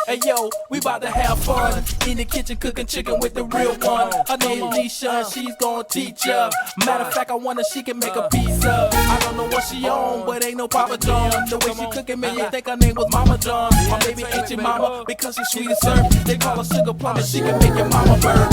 Hey yo, we about to have fun in the kitchen cooking chicken with the real one. Her name Enisha, she's gonna teach ya. Matter of fact, I wonder she can make a pizza. I don't know what she on, but ain't no Papa John. The way she cooking made me think her name was Mama John. My baby ain't your mama because she's sweet as syrup. They call her Sugar Plum and she can make your mama burn.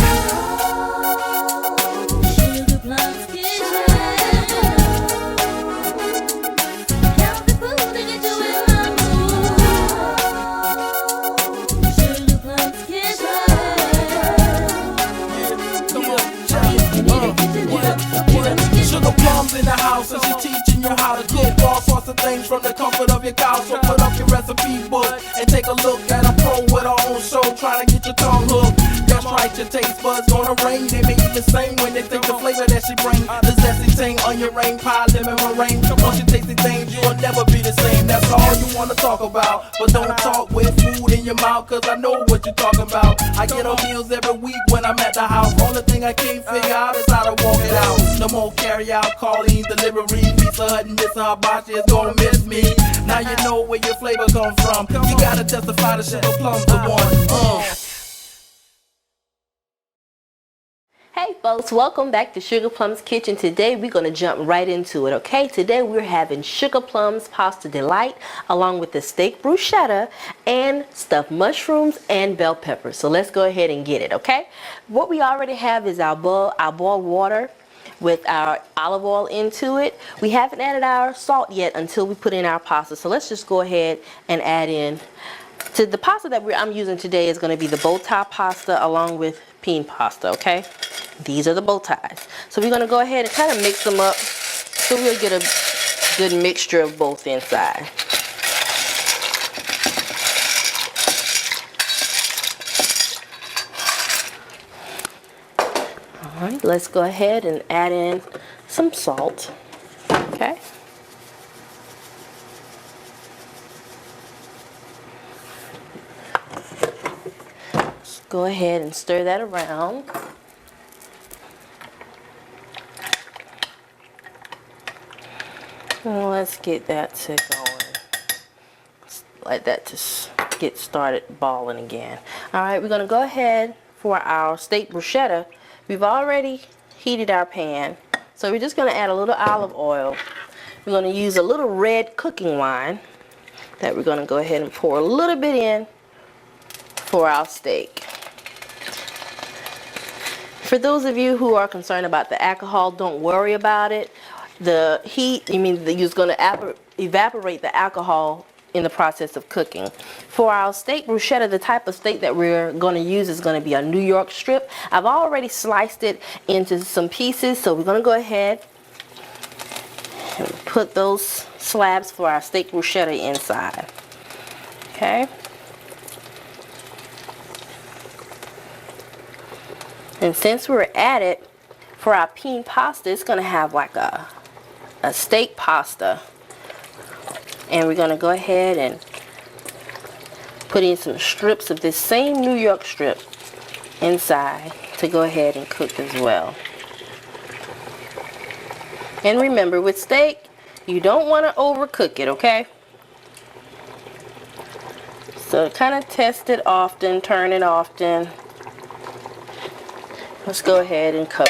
Sugar Plum's in the house and she teaching you how to cook all sorts of things from the comfort of your couch. So put up your recipe book and take a look at a pro with her own show, trying to get your tongue hooked. That's right, your taste buds gonna ring. They may even sing when they think the flavor that she bring. The zesty thing on your rain pie, lemon meringue. Once you taste the things, you'll never be the same. That's all you wanna talk about, but don't talk with food in your mouth, cause I know what you're talking about. I get on meals every week when I'm at the house. Only thing I can't figure out is how to walk it out. No more carry out, calling, delivery. Pizza Hut and Miss Hibachi is gonna miss me. Now you know where your flavor come from. You gotta testify the Sugar Plum's the one. Hey folks, welcome back to Sugar Plum's Kitchen. Today we're going to jump right into it, okay? Today we're having Sugar Plum's Pasta Delight along with the steak bruschetta and stuffed mushrooms and bell peppers. So let's go ahead and get it, okay? What we already have is our boiled water with our olive oil into it. We haven't added our salt yet until we put in our pasta. So let's just go ahead and add in. To the pasta that I'm using today is going to be the bow tie pasta along with peen pasta, okay? These are the bow ties. So we're going to go ahead and kind of mix them up so we'll get a good mixture of both inside. Alright, let's go ahead and add in some salt, okay? Go ahead and stir that around. And let's get that to going. Let that just get started balling again. Alright, we're going to go ahead for our steak bruschetta. We've already heated our pan. So we're just going to add a little olive oil. We're going to use a little red cooking wine that we're going to go ahead and pour a little bit in for our steak. For those of you who are concerned about the alcohol, don't worry about it. The heat, you're going to evaporate the alcohol in the process of cooking. For our steak bruschetta, the type of steak that we're going to use is going to be a New York strip. I've already sliced it into some pieces, so we're going to go ahead and put those slabs for our steak bruschetta inside. Okay. And since we're at it, for our peen pasta, it's going to have like a steak pasta. And we're going to go ahead and put in some strips of this same New York strip inside to go ahead and cook as well. And remember, with steak, you don't want to overcook it, okay? So kind of test it often, turn it often. Let's go ahead and cook.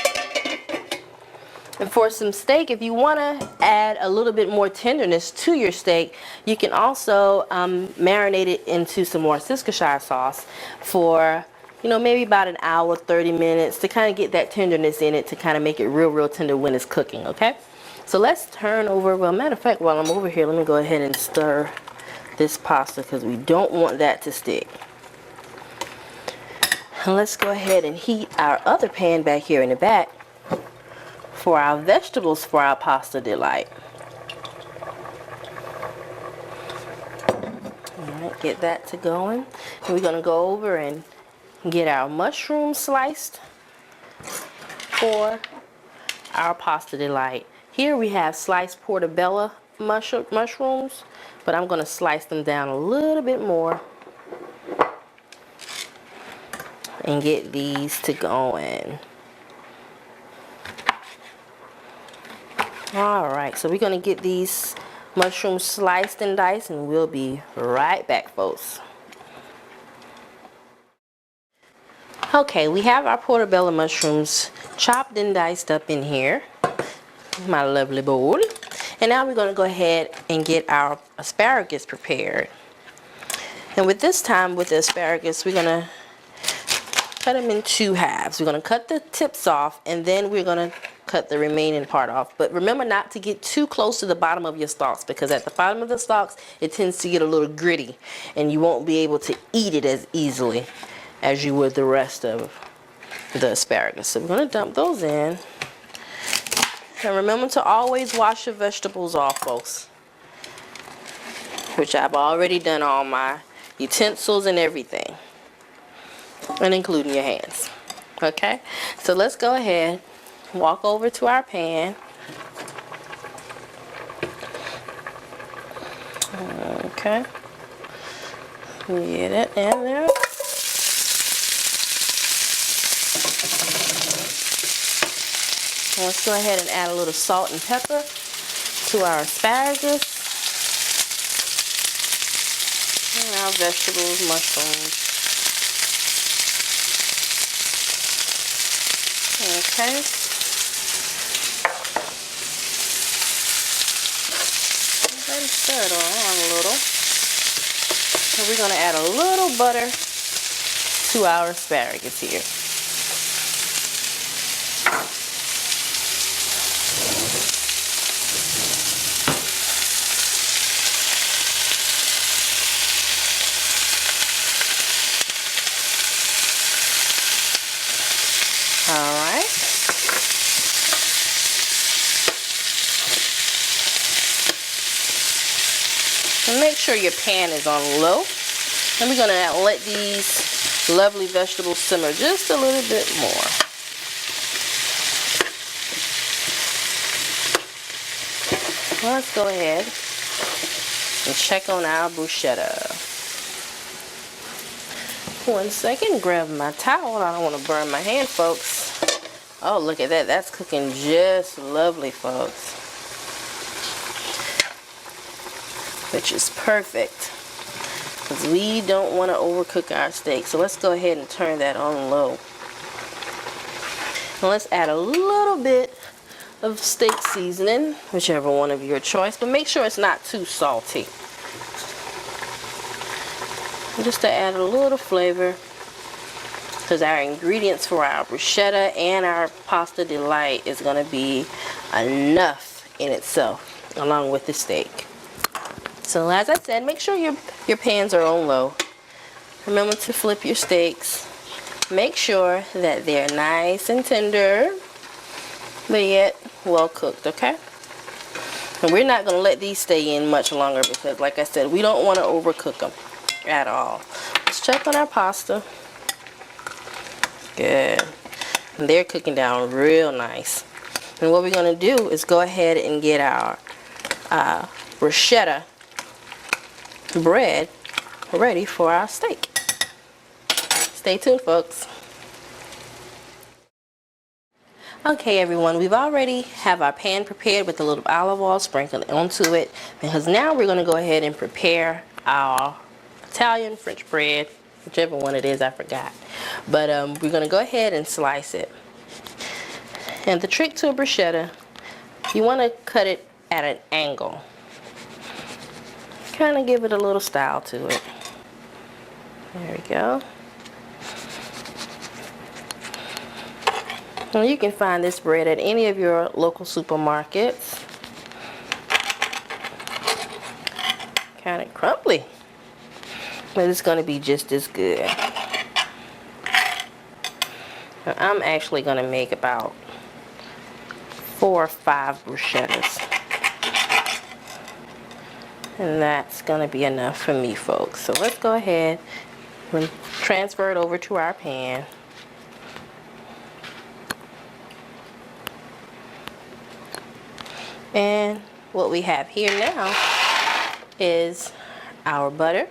And for some steak, if you want to add a little bit more tenderness to your steak, you can also marinate it into some more Worcestershire sauce for, maybe about an hour, 30 minutes to kind of get that tenderness in it to kind of make it real tender when it's cooking, okay? So let's turn over, well, matter of fact, while I'm over here, let me go ahead and stir this pasta because we don't want that to stick. And let's go ahead and heat our other pan back here in the back for our vegetables for our pasta delight. Alright, get that to going. And we're going to go over and get our mushrooms sliced for our pasta delight. Here we have sliced portobello mushrooms, but I'm going to slice them down a little bit more and get these to going. Alright, so we're going to get these mushrooms sliced and diced, and we'll be right back, folks. Okay, we have our portobello mushrooms chopped and diced up in here, my lovely bowl. And now we're going to go ahead and get our asparagus prepared. And with this time, with the asparagus, we're going to cut them in 2 halves. We're going to cut the tips off, and then we're going to cut the remaining part off. But remember not to get too close to the bottom of your stalks, because at the bottom of the stalks it tends to get a little gritty and you won't be able to eat it as easily as you would the rest of the asparagus. So we're going to dump those in. And remember to always wash your vegetables off, folks, which I've already done all my utensils and everything, and including your hands. Okay, so let's go ahead, walk over to our pan. Okay, get it in there. Let's go ahead and add a little salt and pepper to our asparagus and our vegetables, mushrooms. Okay. And stir it around a little. So we're going to add a little butter to our asparagus here. Alright. And make sure your pan is on low. And we're going to let these lovely vegetables simmer just a little bit more. Well, let's go ahead and check on our bruschetta. 1 second, grab my towel. I don't want to burn my hand, folks. Oh, look at that. That's cooking just lovely, folks. Which is perfect, because we don't want to overcook our steak. So let's go ahead and turn that on low. And let's add a little bit of steak seasoning, whichever one of your choice, but make sure it's not too salty. Just to add a little flavor, because our ingredients for our bruschetta and our pasta delight is going to be enough in itself along with the steak. So as I said, make sure your pans are on low. Remember to flip your steaks. Make sure that they're nice and tender, but yet well cooked, okay? And we're not going to let these stay in much longer, because like I said, we don't want to overcook them at all. Let's check on our pasta. Good. And they're cooking down real nice. And what we're going to do is go ahead and get our bruschetta bread ready for our steak. Stay tuned, folks. Okay, everyone, we've already have our pan prepared with a little olive oil sprinkled onto it, because now we're going to go ahead and prepare our Italian French bread, whichever one it is, I forgot. But we're going to go ahead and slice it. And the trick to a bruschetta, you want to cut it at an angle. Kind of give it a little style to it. There we go. And you can find this bread at any of your local supermarkets. Kind of crumbly, but it's going to be just as good. Now, I'm actually going to make about 4 or 5 bruschettas. And that's going to be enough for me, folks. So let's go ahead and transfer it over to our pan. And what we have here now is our butter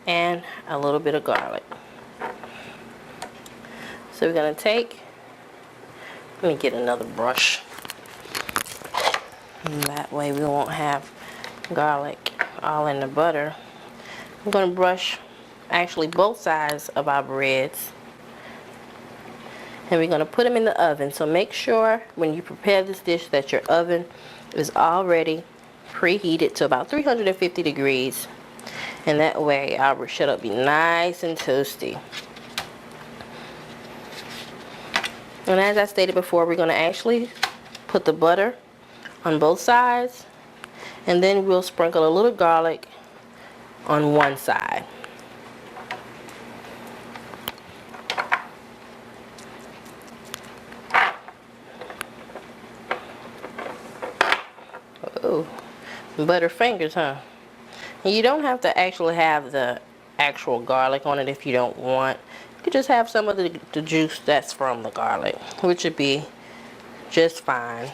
and a little bit of garlic. So we're going to take, let me get another brush. And that way we won't have garlic all in the butter. I'm going to brush actually both sides of our breads and we're going to put them in the oven. So make sure when you prepare this dish that your oven is already preheated to about 350 degrees, and that way our bruschetta will be nice and toasty. And as I stated before, we're going to actually put the butter on both sides, and then we'll sprinkle a little garlic on one side. Oh, butter fingers, huh? And you don't have to actually have the actual garlic on it if you don't want. You could just have some of the juice that's from the garlic, which would be just fine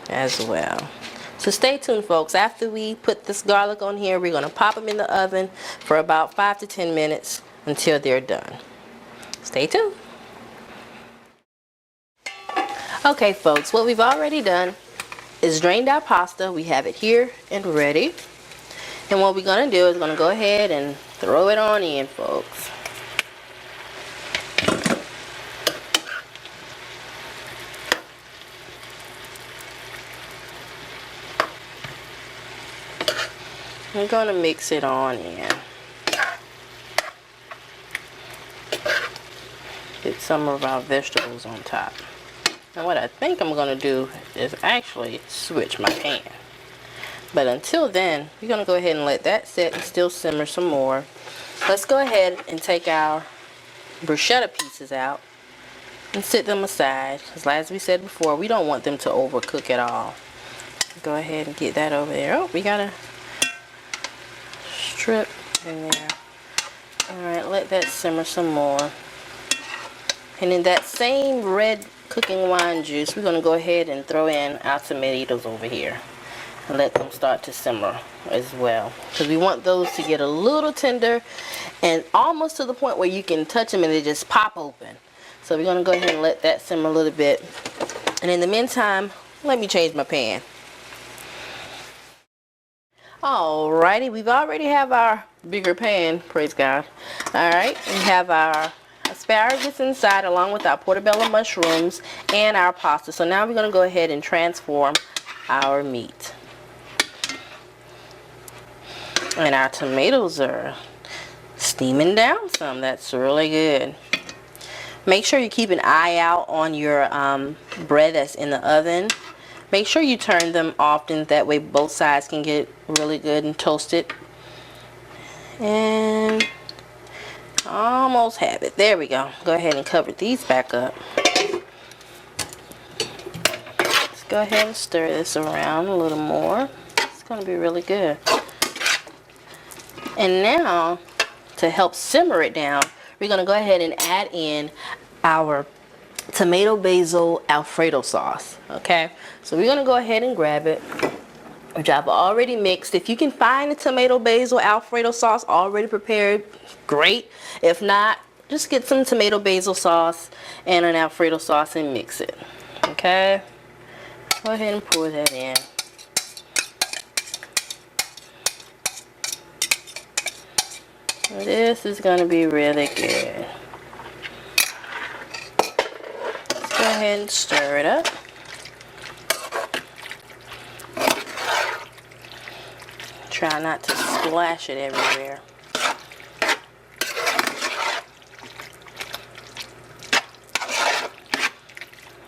as well. So stay tuned, folks. After we put this garlic on here, we're going to pop them in the oven for about 5 to 10 minutes until they're done. Stay tuned. Okay, folks, what we've already done is drained our pasta. We have it here and ready. And what we're going to do is going to go ahead and throw it on in, folks. We're going to mix it on in. Get some of our vegetables on top. And what I think I'm going to do is actually switch my pan. But until then, we're going to go ahead and let that sit and still simmer some more. Let's go ahead and take our bruschetta pieces out and sit them aside. Because as we said before, we don't want them to overcook at all. Go ahead and get that over there. Oh, we got a strip in there. Alright, let that simmer some more. And in that same red cooking wine juice, we're going to go ahead and throw in our tomatoes over here and let them start to simmer as well, because we want those to get a little tender and almost to the point where you can touch them and they just pop open. So we're going to go ahead and let that simmer a little bit, and in the meantime, let me change my pan. Alrighty, we've already have our bigger pan, praise God. Alright, we have our asparagus inside along with our portobello mushrooms and our pasta. So now we're going to go ahead and transform our meat. And our tomatoes are steaming down some. That's really good. Make sure you keep an eye out on your bread that's in the oven. Make sure you turn them often, that way both sides can get really good and toasted. And almost have it. There we go. Go ahead and cover these back up. Let's go ahead and stir this around a little more. It's going to be really good. And now, to help simmer it down, we're going to go ahead and add in our tomato basil Alfredo sauce. Okay, so we're going to go ahead and grab it, which I've already mixed. If you can find the tomato basil Alfredo sauce already prepared, great. If not, just get some tomato basil sauce and an Alfredo sauce and mix it. Okay, go ahead and pour that in. This is going to be really good. Let's go ahead and stir it up. Try not to splash it everywhere.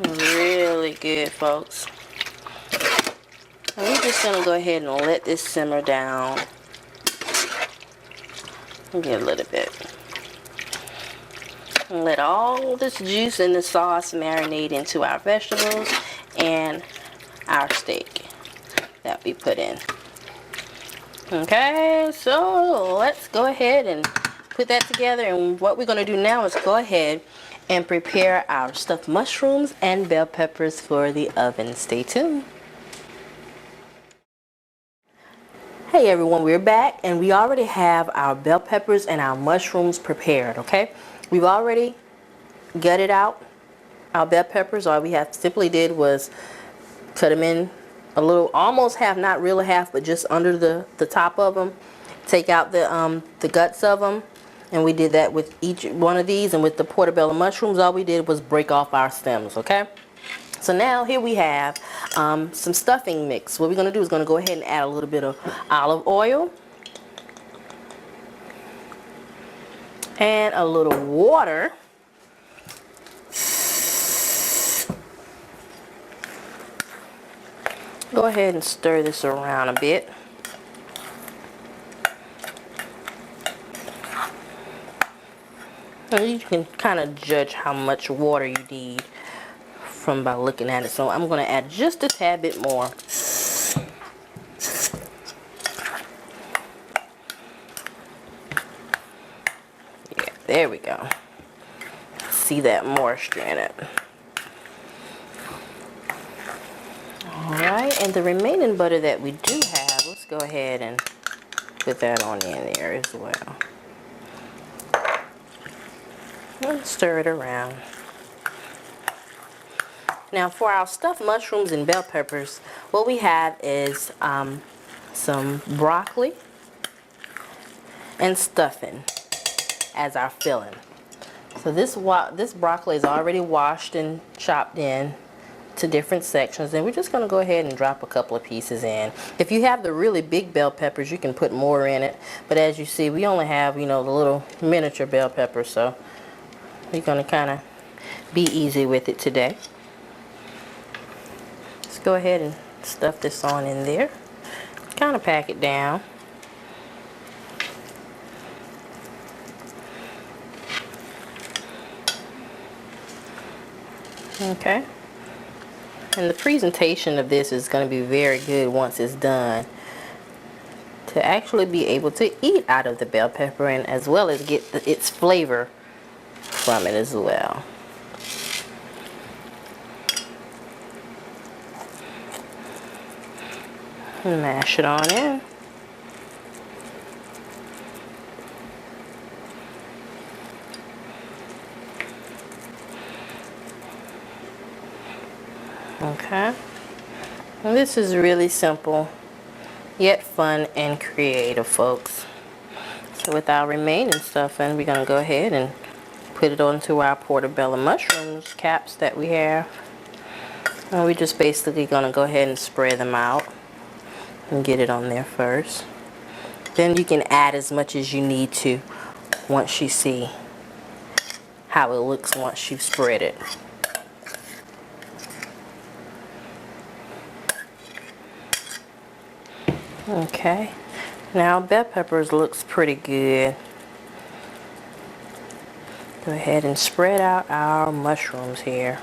Really good, folks. And we're just going to go ahead and let this simmer down. Get a little bit. And let all this juice and the sauce marinate into our vegetables and our steak that we put in. Okay, so let's go ahead and put that together, and what we're going to do now is go ahead and prepare our stuffed mushrooms and bell peppers for the oven. Stay tuned. Hey everyone, we're back, and we already have our bell peppers and our mushrooms prepared. Okay, we've already gutted out our bell peppers. All we have simply did was cut them in a little, almost half, not really half, but just under the top of them. Take out the guts of them, And we did that with each one of these, and with the portobello mushrooms, all we did was break off our stems, okay? So now here we have some stuffing mix. What we're going to do is going to go ahead and add a little bit of olive oil and a little water. Go ahead and stir this around a bit. And you can kind of judge how much water you need from by looking at it. So I'm going to add just a tad bit more. Yeah, there we go. See that moisture in it. Alright, and the remaining butter that we do have, let's go ahead and put that on in there as well. And stir it around. Now for our stuffed mushrooms and bell peppers, what we have is some broccoli and stuffing as our filling. So this broccoli is already washed and chopped in to different sections, and we're just going to go ahead and drop a couple of pieces in. If you have the really big bell peppers, you can put more in it, but as you see, we only have, you know, the little miniature bell peppers, so we're going to kind of be easy with it today. Let's go ahead and stuff this on in there. Kind of pack it down. Okay. And the presentation of this is going to be very good once it's done, to actually be able to eat out of the bell pepper, and as well as get its flavor from it as well. And mash it on in. Okay, and this is really simple yet fun and creative, folks. So with our remaining stuffing, we're going to go ahead and put it onto our portobello mushrooms caps that we have, and we're just basically going to go ahead and spread them out and get it on there first. Then you can add as much as you need to once you see how it looks once you've spread it. Okay, now bell peppers looks pretty good. Go ahead and spread out our mushrooms here.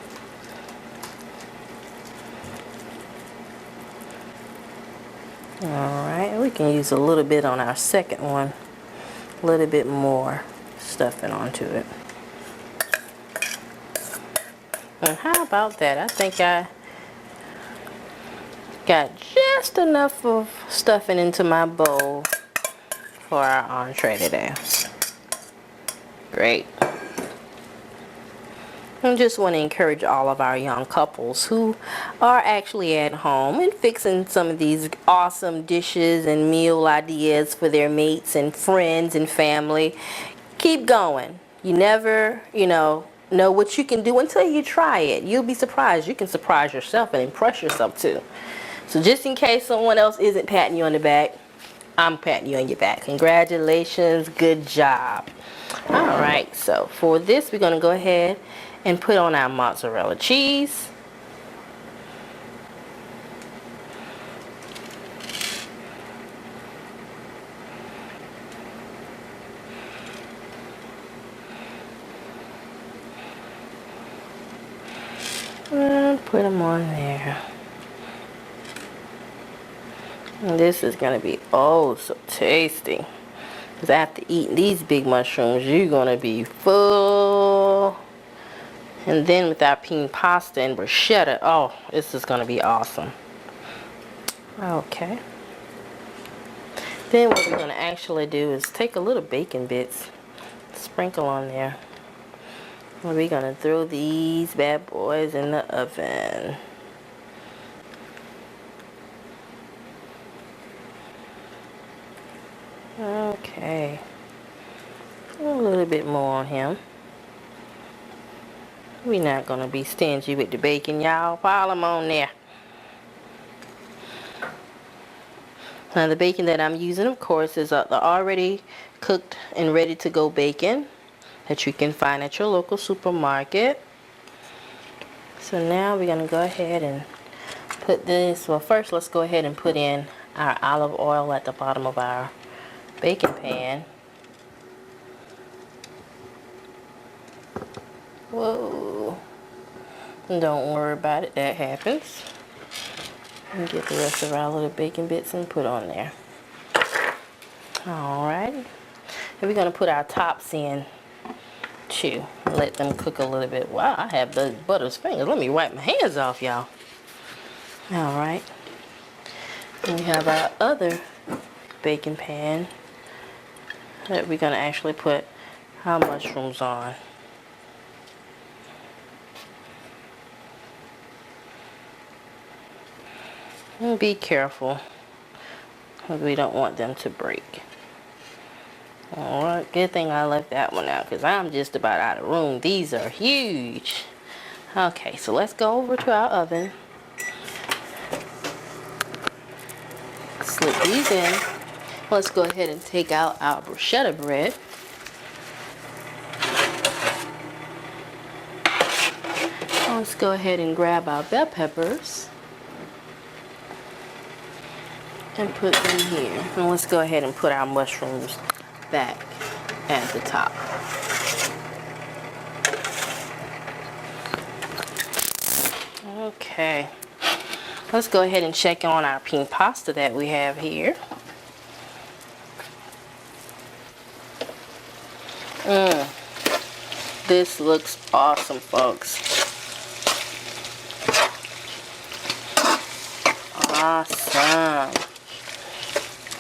Alright, we can use a little bit on our second one, a little bit more stuffing onto it. And how about that? I think I got just enough of stuffing into my bowl for our entree today. Great. I just want to encourage all of our young couples who are actually at home and fixing some of these awesome dishes and meal ideas for their mates and friends and family. Keep going. You never, know what you can do until you try it. You'll be surprised. You can surprise yourself and impress yourself too. So just in case someone else isn't patting you on the back, I'm patting you on your back. Congratulations, good job. Alright, so for this we're going to go ahead and put on our mozzarella cheese. And put them on there. And this is going to be oh so tasty. Because after eating these big mushrooms, you're going to be full. And then with our peen pasta and bruschetta, oh, this is going to be awesome. Okay. Then what we're going to actually do is take a little bacon bits, sprinkle on there. And we're going to throw these bad boys in the oven. Okay. Oh, little bit more on him. We're not gonna be stingy with the bacon, y'all. Pile them on there. Now the bacon that I'm using, of course, is the already cooked and ready to go bacon that you can find at your local supermarket. So now we're gonna go ahead and put this, well first let's go ahead and put in our olive oil at the bottom of our bacon pan. Whoa. Don't worry about it, that happens. And get the rest of our little bacon bits and put on there. Alright. And we're going to put our tops in too. Let them cook a little bit. Wow, I have the butter's fingers. Let me wipe my hands off, y'all. Alright. And we have our other bacon pan that we're going to actually put our mushrooms on. And be careful, because we don't want them to break. Alright, good thing I left that one out, because I'm just about out of room. These are huge. Okay, so let's go over to our oven. Slip these in. Let's go ahead and take out our bruschetta bread. Let's go ahead and grab our bell peppers and put them here. And let's go ahead and put our mushrooms back at the top. Okay. Let's go ahead and check on our pink pasta that we have here. This looks awesome, folks. Awesome.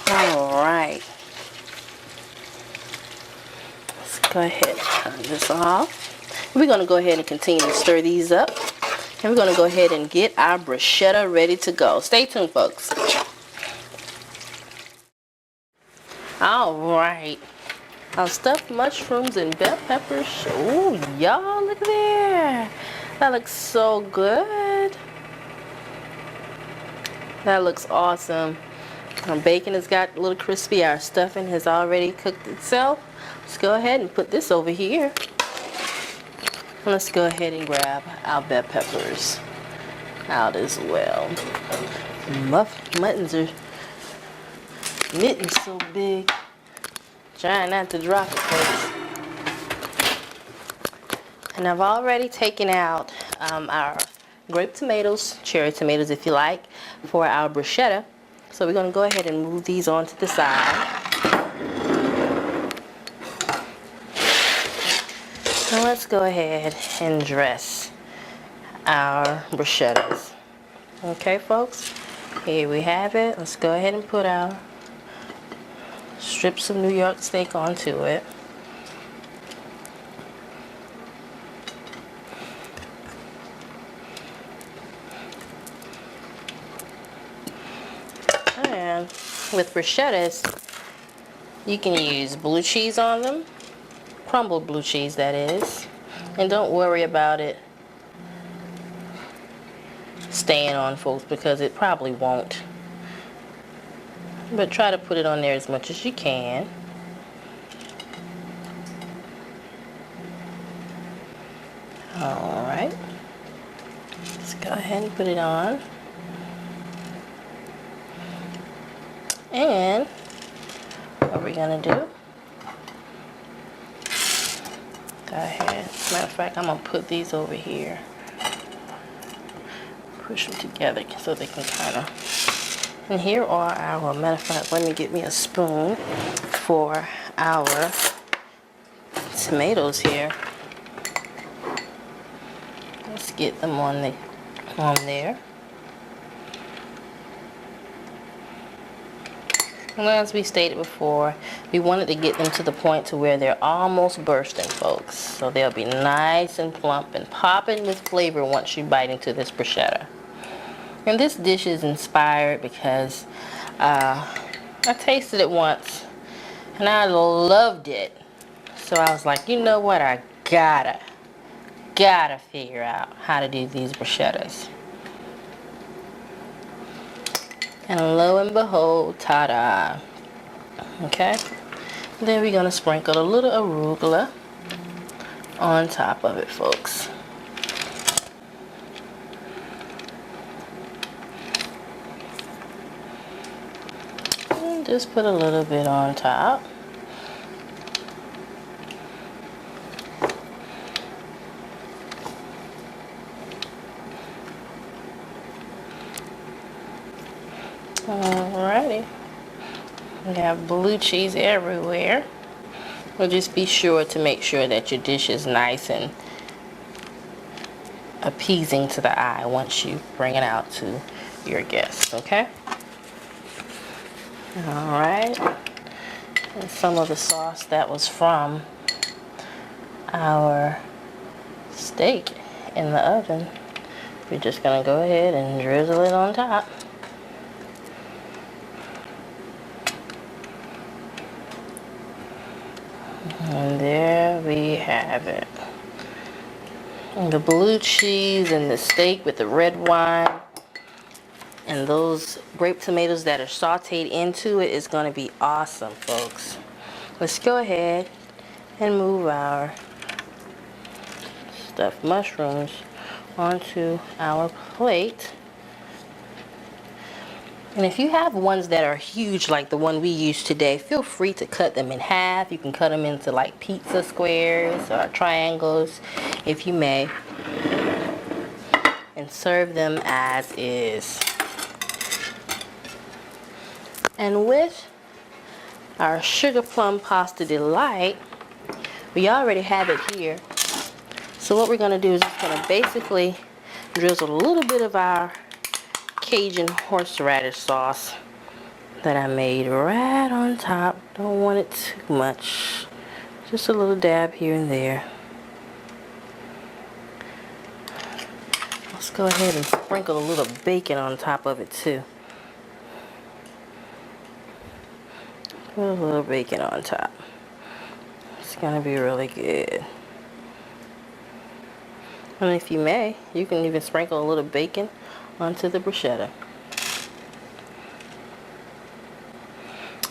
Alright. Let's go ahead and turn this off. We're going to go ahead and continue to stir these up. And we're going to go ahead and get our bruschetta ready to go. Stay tuned, folks. Alright. Our stuffed mushrooms and bell peppers. Oh, y'all, look there. That looks so good. That looks awesome. Our bacon has got a little crispy. Our stuffing has already cooked itself. Let's go ahead and put this over here. Let's go ahead and grab our bell peppers out as well. Muttons are knitting so big. Trying not to drop it, folks. And I've already taken out our grape tomatoes, cherry tomatoes if you like, for our bruschetta. So we're going to go ahead and move these onto the side. So let's go ahead and dress our bruschettas. Okay, folks, here we have it. Let's go ahead and put our strips of New York steak onto it. And with bruschettas, you can use blue cheese on them, crumbled blue cheese that is, and don't worry about it staying on, folks, because it probably won't. But try to put it on there as much as you can. Alright. Let's go ahead and put it on. And what we're going to do, go ahead. Matter of fact, I'm going to put these over here. Push them together so they can kind of. And here are our, matter of fact, let me get me a spoon for our tomatoes here. Let's get them on there. And as we stated before, we wanted to get them to the point to where they're almost bursting, folks. So they'll be nice and plump and popping with flavor once you bite into this bruschetta. And this dish is inspired because I tasted it once and I loved it. So I was like, you know what, I gotta figure out how to do these bruschettas. And lo and behold, ta-da. Okay. Then we're gonna sprinkle a little arugula on top of it, folks. And just put a little bit on top. Alrighty. We have blue cheese everywhere. Well, just be sure to make sure that your dish is nice and appeasing to the eye once you bring it out to your guests, okay? Alright. And some of the sauce that was from our steak in the oven, we're just gonna go ahead and drizzle it on top. And there we have it. And the blue cheese and the steak with the red wine and those grape tomatoes that are sauteed into it is going to be awesome, folks. Let's go ahead and move our stuffed mushrooms onto our plate. And if you have ones that are huge like the one we used today, feel free to cut them in half. You can cut them into like pizza squares or triangles, if you may, and serve them as is. And with our sugar plum pasta delight, we already have it here. So what we're going to do is just going to basically drizzle a little bit of our Cajun horseradish sauce that I made right on top. Don't want it too much. Just a little dab here and there. Let's go ahead and sprinkle a little bacon on top of it too. Put a little bacon on top. It's gonna be really good. And if you may, you can even sprinkle a little bacon onto the bruschetta.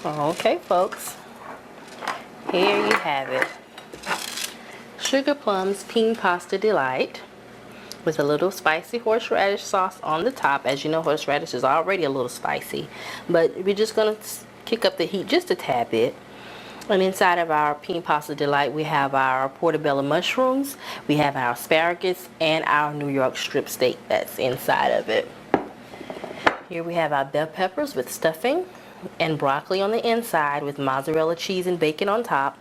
Okay, folks, here you have it. Sugar Plum's Peen Pasta Delight with a little spicy horseradish sauce on the top. As you know, horseradish is already a little spicy, but we're just gonna kick up the heat just a tad bit. And inside of our Peen Pasta Delight, we have our portobello mushrooms, we have our asparagus, and our New York strip steak that's inside of it. Here we have our bell peppers with stuffing and broccoli on the inside with mozzarella cheese and bacon on top.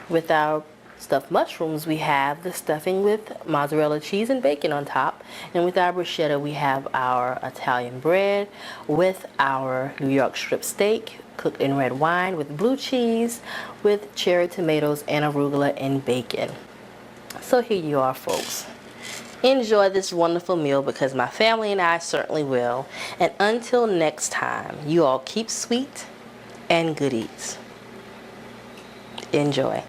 With our stuffed mushrooms, we have the stuffing with mozzarella cheese and bacon on top. And with our bruschetta, we have our Italian bread with our New York strip steak cooked in red wine with blue cheese, with cherry tomatoes and arugula and bacon. So here you are, folks. Enjoy this wonderful meal because my family and I certainly will. And until next time, you all keep sweet and good eats. Enjoy.